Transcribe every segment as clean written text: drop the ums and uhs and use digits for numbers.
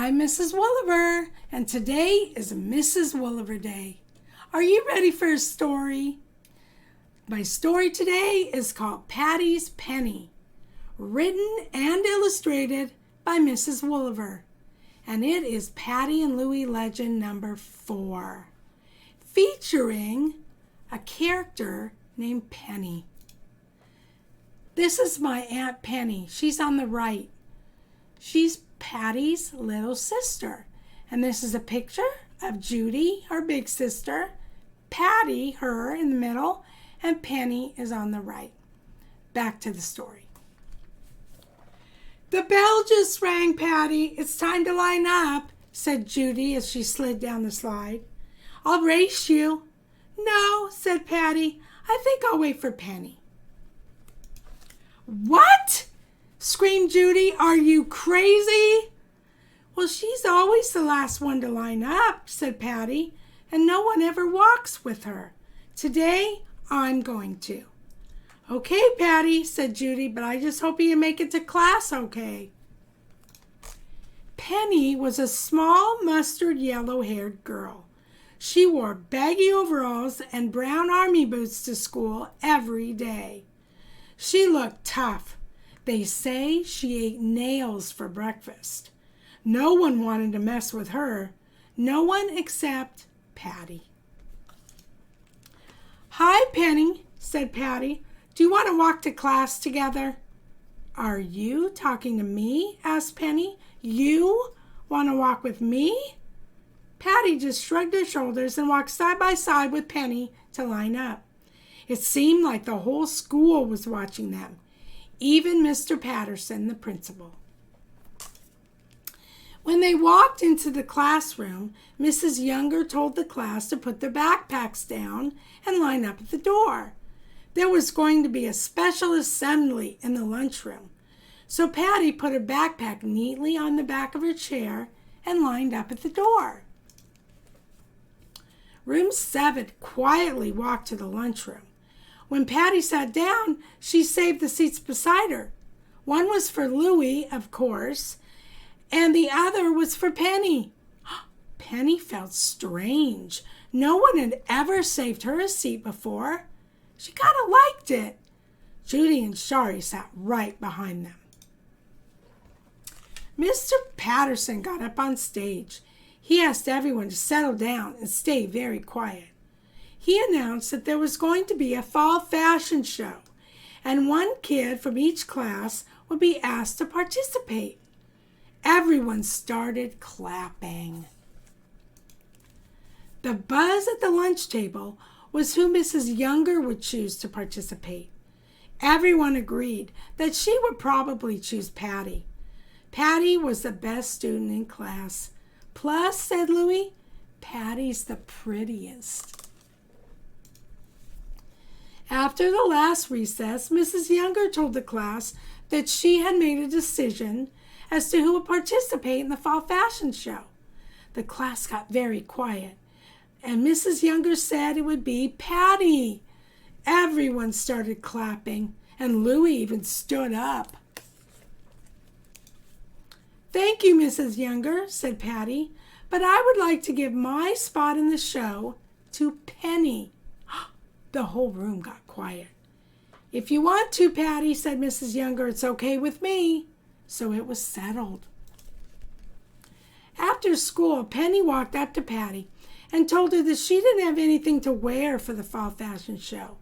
I'm Mrs. Wolliver, and today is Mrs. Wolliver Day. Are you ready for a story? My story today is called Patty's Penny, written and illustrated by Mrs. Wolliver, and it is Patty and Louie legend number 4, featuring a character named Penny. This is my Aunt Penny. She's on the right. She's Patty's little sister. And this is a picture of Judy, her big sister, Patty, her in the middle, and Penny is on the right. Back to the story. The bell just rang, Patty. It's time to line up, said Judy as she slid down the slide. I'll race you. No, said Patty. I think I'll wait for Penny. What? Screamed Judy. Are you crazy? Well, she's always the last one to line up, said Patty, and no one ever walks with her. Today, I'm going to. Okay, Patty, said Judy, but I just hope you make it to class okay. Penny was a small mustard yellow-haired girl. She wore baggy overalls and brown army boots to school every day. She looked tough. They say she ate nails for breakfast. No one wanted to mess with her. No one except Patty. Hi, Penny, said Patty. Do you want to walk to class together? Are you talking to me? Asked Penny. You want to walk with me? Patty just shrugged her shoulders and walked side by side with Penny to line up. It seemed like the whole school was watching them, even Mr. Patterson, the principal. When they walked into the classroom, Mrs. Younger told the class to put their backpacks down and line up at the door. There was going to be a special assembly in the lunchroom, so Patty put her backpack neatly on the back of her chair and lined up at the door. Room 7 quietly walked to the lunchroom. When Patty sat down, she saved the seats beside her. One was for Louie, of course, and the other was for Penny. Penny felt strange. No one had ever saved her a seat before. She kind of liked it. Judy and Shari sat right behind them. Mr. Patterson got up on stage. He asked everyone to settle down and stay very quiet. He announced that there was going to be a fall fashion show, and one kid from each class would be asked to participate. Everyone started clapping. The buzz at the lunch table was who Mrs. Younger would choose to participate. Everyone agreed that she would probably choose Patty. Patty was the best student in class. Plus, said Louie, Patty's the prettiest. After the last recess, Mrs. Younger told the class that she had made a decision as to who would participate in the fall fashion show. The class got very quiet, and Mrs. Younger said it would be Patty. Everyone started clapping, and Louie even stood up. Thank you, Mrs. Younger, said Patty, but I would like to give my spot in the show to Penny. The whole room got quiet. If you want to, Patty, said Mrs. Younger, it's okay with me. So it was settled. After school, Penny walked up to Patty and told her that she didn't have anything to wear for the fall fashion show.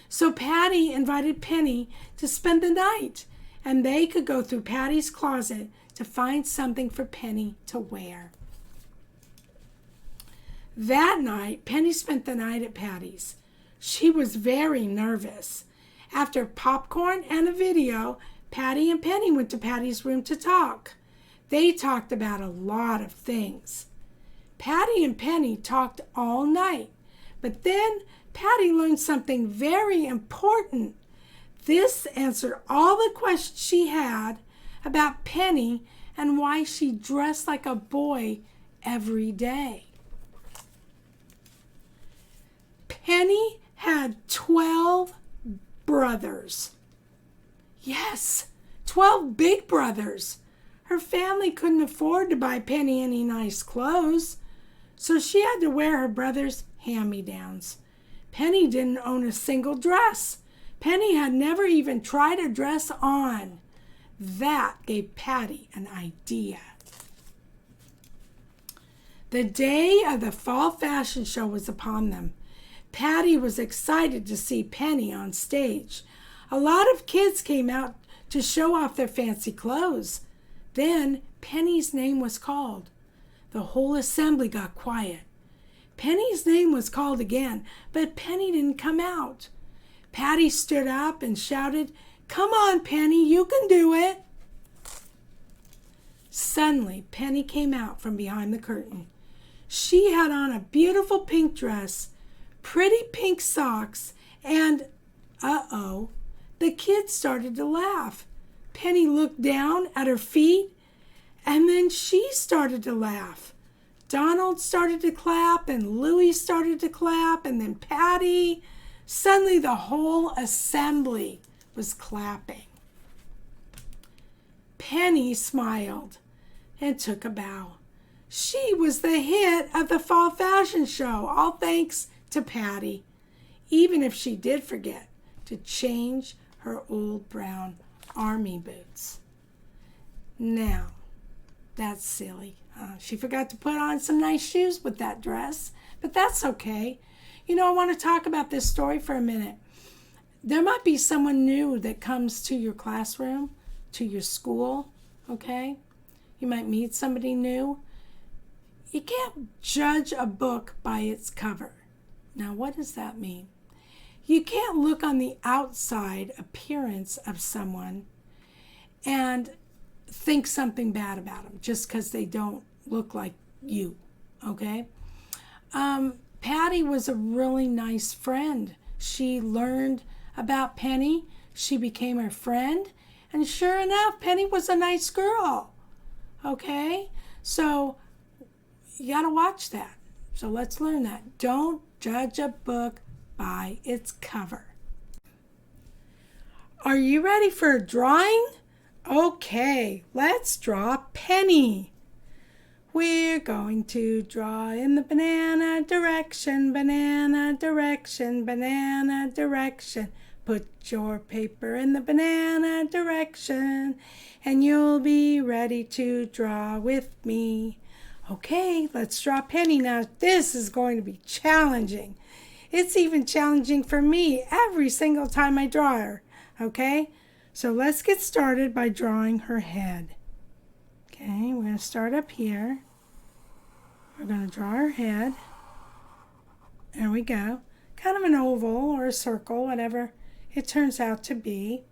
So Patty invited Penny to spend the night, and they could go through Patty's closet to find something for Penny to wear. That night, Penny spent the night at Patty's. She was very nervous. After popcorn and a video, Patty and Penny went to Patty's room to talk. They talked about a lot of things. Patty and Penny talked all night, but then Patty learned something very important. This answered all the questions she had about Penny and why she dressed like a boy every day. Penny had 12 brothers. Yes, 12 big brothers. Her family couldn't afford to buy Penny any nice clothes, so she had to wear her brother's hand-me-downs. Penny didn't own a single dress. Penny had never even tried a dress on. That gave Patty an idea. The day of the fall fashion show was upon them. Patty was excited to see Penny on stage. A lot of kids came out to show off their fancy clothes. Then Penny's name was called. The whole assembly got quiet. Penny's name was called again, but Penny didn't come out. Patty stood up and shouted, "Come on, Penny, you can do it." Suddenly, Penny came out from behind the curtain. She had on a beautiful pink dress, pretty pink socks, and, the kids started to laugh. Penny looked down at her feet, and then she started to laugh. Donald started to clap, and Louie started to clap, and then Patty. Suddenly, the whole assembly was clapping. Penny smiled and took a bow. She was the hit of the fall fashion show, all thanks to Patty, even if she did forget to change her old brown army boots. Now, that's silly. She forgot to put on some nice shoes with that dress, but that's okay. I want to talk about this story for a minute. There might be someone new that comes to your classroom, to your school, okay? You might meet somebody new. You can't judge a book by its cover. Now, what does that mean? You can't look on the outside appearance of someone and think something bad about them just because they don't look like you, okay? Patty was a really nice friend. She learned about Penny. She became her friend. And sure enough, Penny was a nice girl, okay? So you got to watch that. So let's learn that. Don't judge a book by its cover. Are you ready for a drawing? Okay, let's draw Penny. We're going to draw in the banana direction, banana direction, banana direction. Put your paper in the banana direction, and you'll be ready to draw with me. Okay, let's draw Penny. Now, this is going to be challenging. It's even challenging for me every single time I draw her. Okay, so let's get started by drawing her head. Okay, we're going to start up here. We're going to draw her head. There we go. Kind of an oval or a circle, whatever it turns out to be.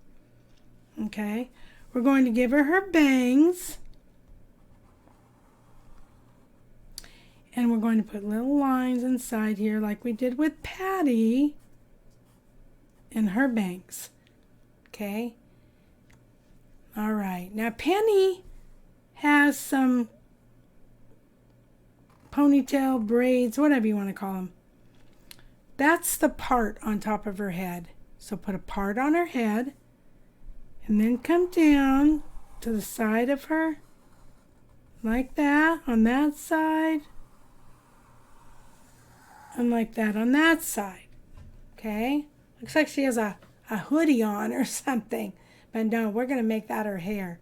Okay, we're going to give her her bangs. And we're going to put little lines inside here like we did with Patty and her bangs. Okay. All right. Now Penny has some ponytail braids, whatever you want to call them. That's the part on top of her head. So put a part on her head and then come down to the side of her like that on that side. And like that on that side. Okay? Looks like she has a hoodie on or something. But no, we're going to make that her hair.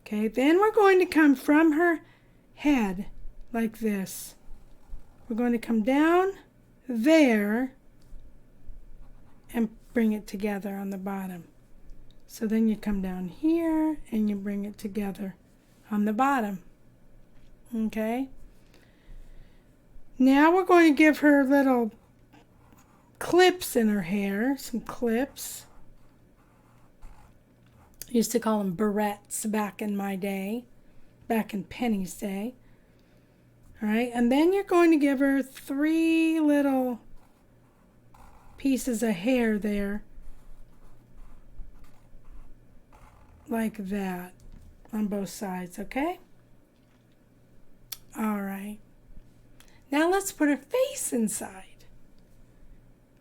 Okay, then we're going to come from her head like this. We're going to come down there and bring it together on the bottom. So then you come down here and you bring it together on the bottom. Okay? Now we're going to give her little clips in her hair, some clips. I used to call them barrettes back in my day, back in Penny's day. All right, and then you're going to give her 3 little pieces of hair there, like that, on both sides, okay? All right. Now let's put her face inside.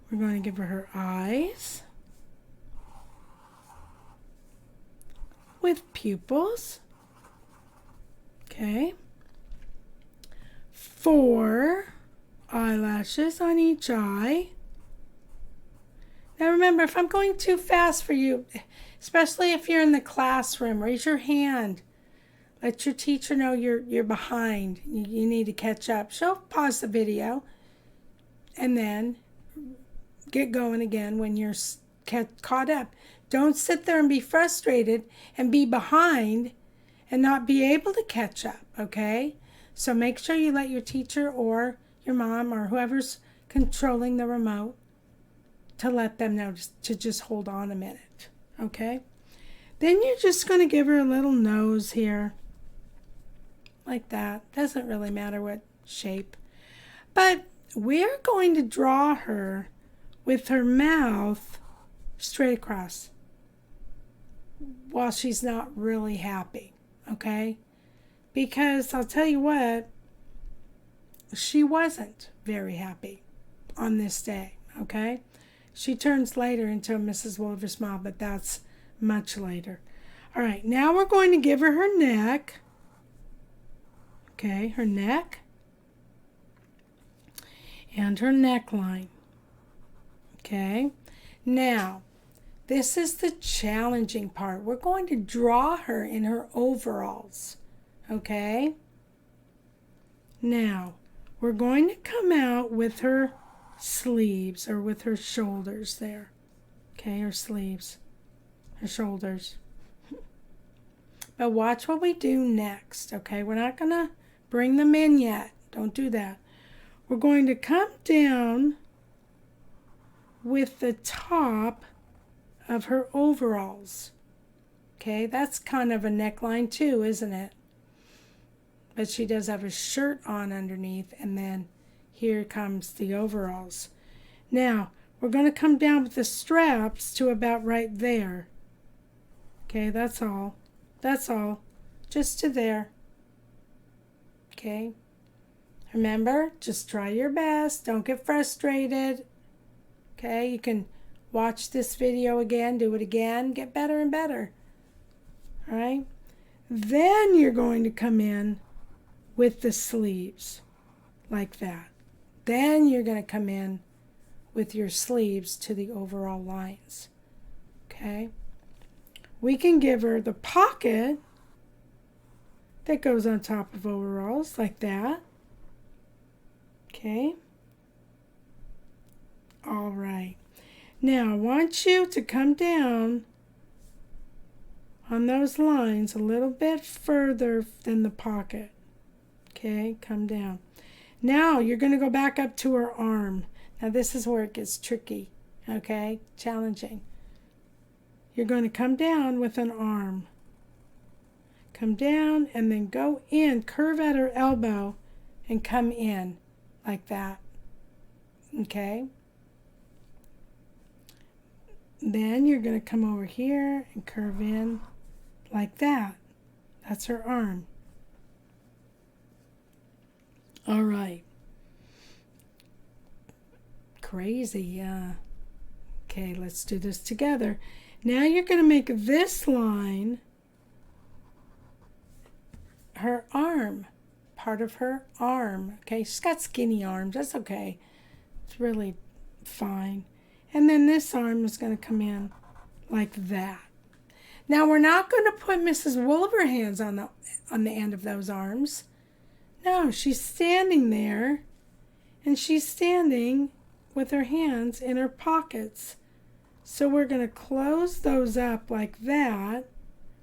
We're going to give her eyes with pupils. Okay. 4 eyelashes on each eye. Now remember, if I'm going too fast for you, especially if you're in the classroom, raise your hand. Let your teacher know you're behind. You need to catch up. She'll pause the video and then get going again when you're caught up. Don't sit there and be frustrated and be behind and not be able to catch up, okay? So make sure you let your teacher or your mom or whoever's controlling the remote to let them know to just hold on a minute, okay? Then you're just going to give her a little nose here, like that. Doesn't really matter what shape. But we're going to draw her with her mouth straight across while she's not really happy, okay? Because I'll tell you what, she wasn't very happy on this day, okay? She turns later into a Mrs. Wolver smile, but that's much later. All right, now we're going to give her neck. Okay, her neck and her neckline. Okay, now this is the challenging part. We're going to draw her in her overalls. Okay, now we're going to come out with her sleeves or with her shoulders there. Okay, her sleeves, her shoulders. But watch what we do next. Okay, we're not going to bring them in yet. Don't do that. We're going to come down with the top of her overalls. Okay, that's kind of a neckline too, isn't it? But she does have a shirt on underneath, and then here comes the overalls. Now, we're going to come down with the straps to about right there. Okay, that's all. That's all. Just to there. Okay. Remember, just try your best. Don't get frustrated. Okay, you can watch this video again, do it again, get better and better. All right. Then you're going to come in with the sleeves like that. Then you're going to come in with your sleeves to the overall lines. Okay. We can give her the pocket that goes on top of overalls like that. Okay. All right. Now I want you to come down on those lines a little bit further than the pocket. Okay, come down. Now you're going to go back up to her arm. Now this is where it gets tricky. Okay, challenging. You're going to come down with an arm. Come down and then go in, curve at her elbow and come in like that. Okay? Then you're going to come over here and curve in like that. That's her arm. All right. Crazy, yeah. Okay, let's do this together. Now you're going to make this line her arm, part of her arm. Okay, she's got skinny arms. That's okay. It's really fine. And then this arm is going to come in like that. Now we're not going to put Mrs. Wolver hands on the end of those arms. No, she's standing there, and she's standing with her hands in her pockets. So we're going to close those up like that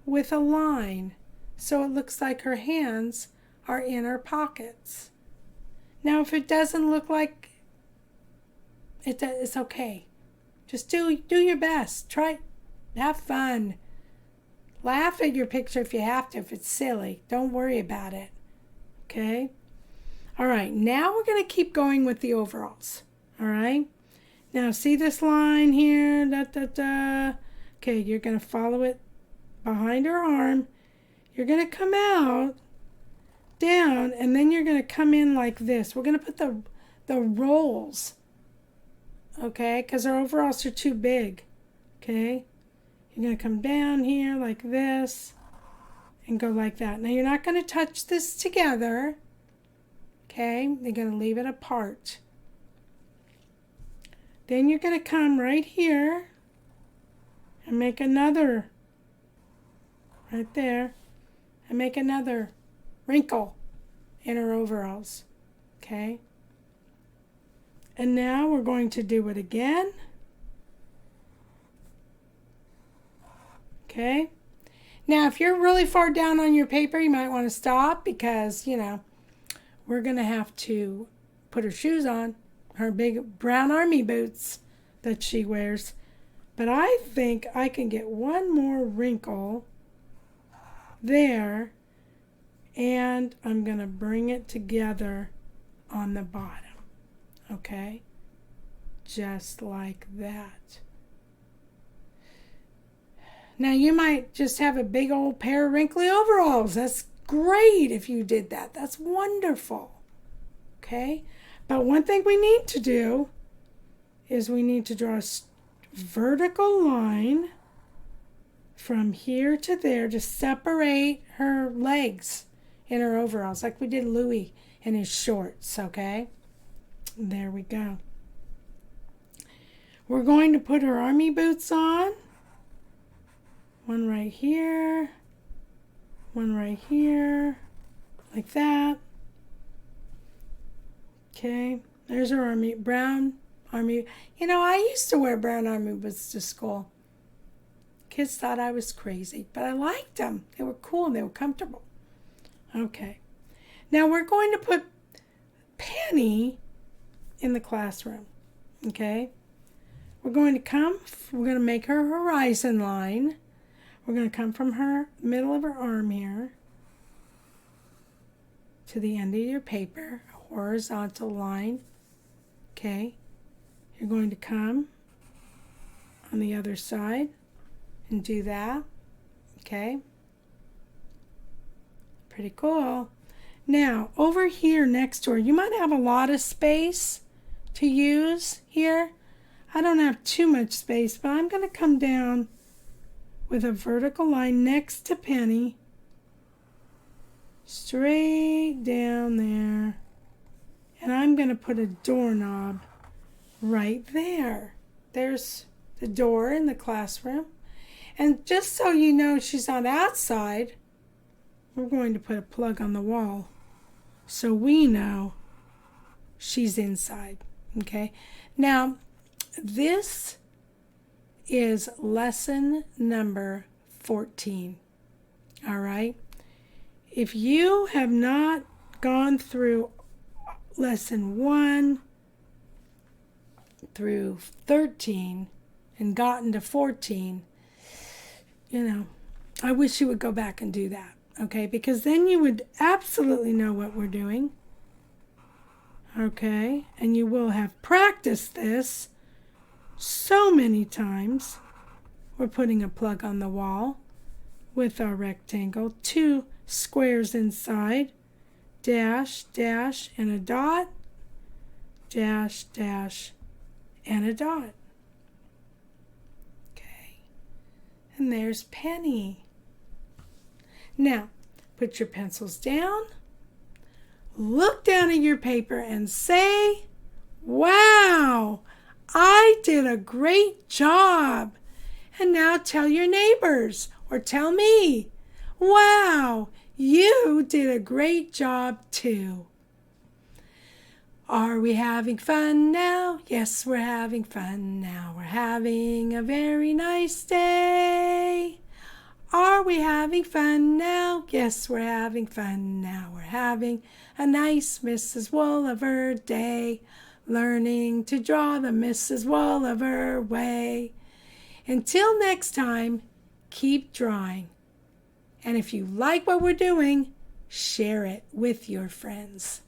with a line. So it looks like her hands are in her pockets. Now if it doesn't look like it, it's okay. Just do your best. Try, have fun. Laugh at your picture if you have to, if it's silly. Don't worry about it. Okay? All right, now we're going to keep going with the overalls. All right? Now, see this line here? Da, da, da. Okay, you're going to follow it behind her arm. You're going to come out, down, and then you're going to come in like this. We're going to put the rolls, okay? Because our overalls are too big, okay? You're going to come down here like this, and go like that. Now you're not going to touch this together. Okay, you're going to leave it apart. Then you're going to come right here and make another right there and make another wrinkle in her overalls. Okay, and now we're going to do it again. Okay, now if you're really far down on your paper, you might want to stop because, you know, we're going to have to put her shoes on, her big brown army boots that she wears. But I think I can get one more wrinkle there, and I'm going to bring it together on the bottom. Okay? Just like that. Now you might just have a big old pair of wrinkly overalls. That's great if you did that. That's wonderful. Okay? But one thing we need to do is we need to draw a vertical line from here to there to separate her legs in her overalls, like we did Louis in his shorts. Okay? There we go. We're going to put her army boots on. One right here. One right here. Like that. Okay. There's her brown army. You know, I used to wear brown army boots to school. Kids thought I was crazy, but I liked them. They were cool and they were comfortable. Okay. Now we're going to put Penny in the classroom. Okay. We're going to make her horizon line. We're going to come from her middle of her arm here to the end of your paper, a horizontal line. Okay. You're going to come on the other side and do that. Okay. Pretty cool. Now, over here next to her, you might have a lot of space to use here. I don't have too much space, but I'm going to come down with a vertical line next to Penny, straight down there, and I'm going to put a doorknob right there. There's the door in the classroom, and just so you know she's not outside, we're going to put a plug on the wall so we know she's inside. Okay, now this is lesson number 14. All right. If you have not gone through lesson 1 through 13 and gotten to 14, you know, I wish you would go back and do that. Okay, because then you would absolutely know what we're doing. Okay, and you will have practiced this so many times. We're putting a plug on the wall with our rectangle, 2 squares inside, dash, dash, and a dot, dash, dash, and a dot. Okay, and there's Penny. Now, put your pencils down, look down at your paper and say, "Wow, I did a great job." And now tell your neighbors or tell me, "Wow, you did a great job too." Are we having fun now? Yes, we're having fun now. We're having a very nice day. Are we having fun now? Yes, we're having fun now. We're having a nice Mrs. Wolliver day, learning to draw the Mrs. Wolliver way. Until next time, keep drawing. And if you like what we're doing, share it with your friends.